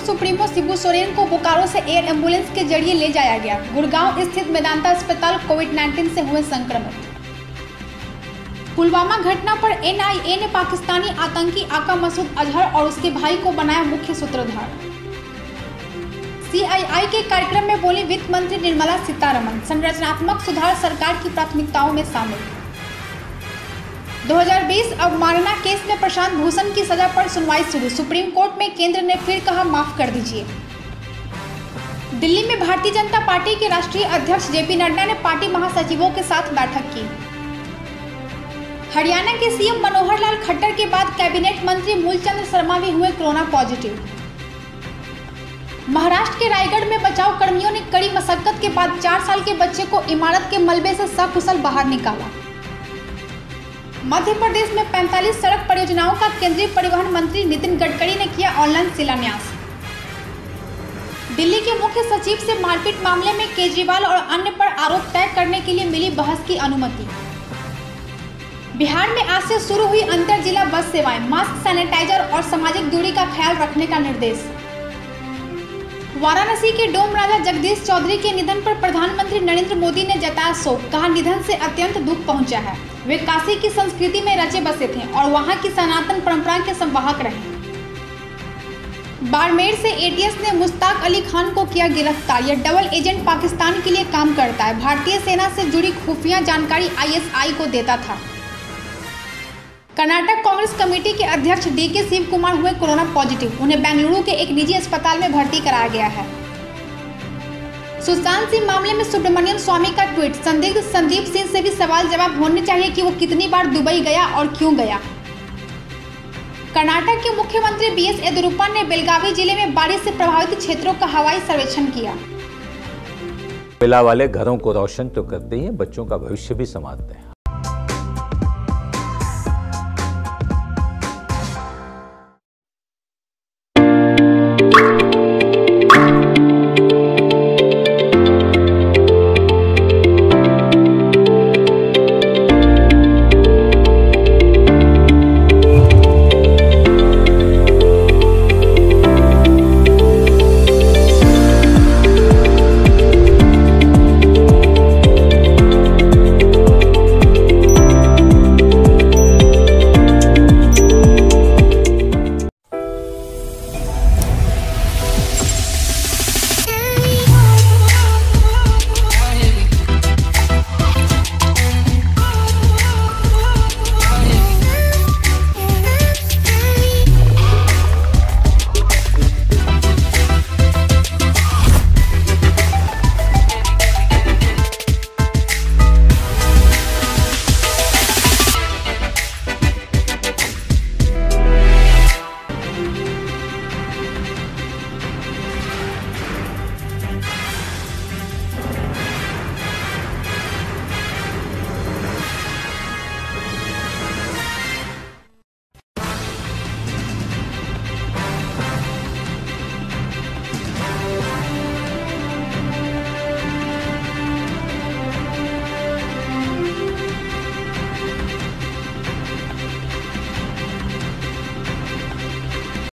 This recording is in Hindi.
सुप्रीमो शिबू सोरेन को बोकारो से एयर एम्बुलेंस के जरिए ले जाया गया। गुड़गांव स्थित मेदांता अस्पताल कोविड-19 से हुए संक्रमित। पुलवामा घटना पर NIA ने पाकिस्तानी आतंकी आका मसूद अजहर और उसके भाई को बनाया मुख्य सूत्रधार। CII के कार्यक्रम में बोली वित्त मंत्री निर्मला सीतारमण, संरचनात्मक सुधार सरकार की प्राथमिकताओं में शामिल। 2020 अवमानना केस में प्रशांत भूषण की सजा पर सुनवाई शुरू। सुप्रीम कोर्ट में केंद्र ने फिर कहा माफ कर दीजिए। दिल्ली में भारतीय जनता पार्टी के राष्ट्रीय अध्यक्ष JP नड्डा ने पार्टी महासचिवों के साथ बैठक की। हरियाणा के CM मनोहर लाल खट्टर के बाद कैबिनेट मंत्री मूलचंद शर्मा भी हुए कोरोना पॉजिटिव। महाराष्ट्र के रायगढ़ में बचाव कर्मियों ने कड़ी मशक्कत के बाद 4 साल के बच्चे को इमारत के मलबे से सकुशल बाहर निकाला। मध्य प्रदेश में 45 सड़क परियोजनाओं का केंद्रीय परिवहन मंत्री नितिन गडकरी ने किया ऑनलाइन शिलान्यास। दिल्ली के मुख्य सचिव से मारपीट मामले में केजरीवाल और अन्य पर आरोप तय करने के लिए मिली बहस की अनुमति। बिहार में आज से शुरू हुई अंतर जिला बस सेवाएं, मास्क, सैनिटाइजर और सामाजिक दूरी का ख्याल रखने का निर्देश। वाराणसी के डोम राजा जगदीश चौधरी के निधन पर प्रधानमंत्री नरेंद्र मोदी ने जताया शोक। कहा निधन से अत्यंत दुख पहुंचा है। वे काशी की संस्कृति में रचे बसे थे और वहां की सनातन परंपरा के संवाहक रहे। बाड़मेर से ATS ने मुश्ताक अली खान को किया गिरफ्तार। यह डबल एजेंट पाकिस्तान के लिए काम करता है। भारतीय सेना से जुड़ी खुफिया जानकारी ISI को देता था। कर्नाटक कांग्रेस कमेटी के अध्यक्ष DK शिव कुमार हुए कोरोना पॉजिटिव। उन्हें बेंगलुरु के एक निजी अस्पताल में भर्ती कराया गया है। सुशांत सिंह मामले में सुब्रमण्यम स्वामी का ट्वीट। संदिग्ध संदीप सिंह से भी सवाल जवाब होने चाहिए कि वो कितनी बार दुबई गया और क्यों गया। कर्नाटक के मुख्यमंत्री BS येदियुरप्पा ने बेलगावी जिले में बारिश से प्रभावित क्षेत्रों का हवाई सर्वेक्षण किया। कोयला वाले घरों को रोशन तो करते ही बच्चों का भविष्य भी संवारते हैं।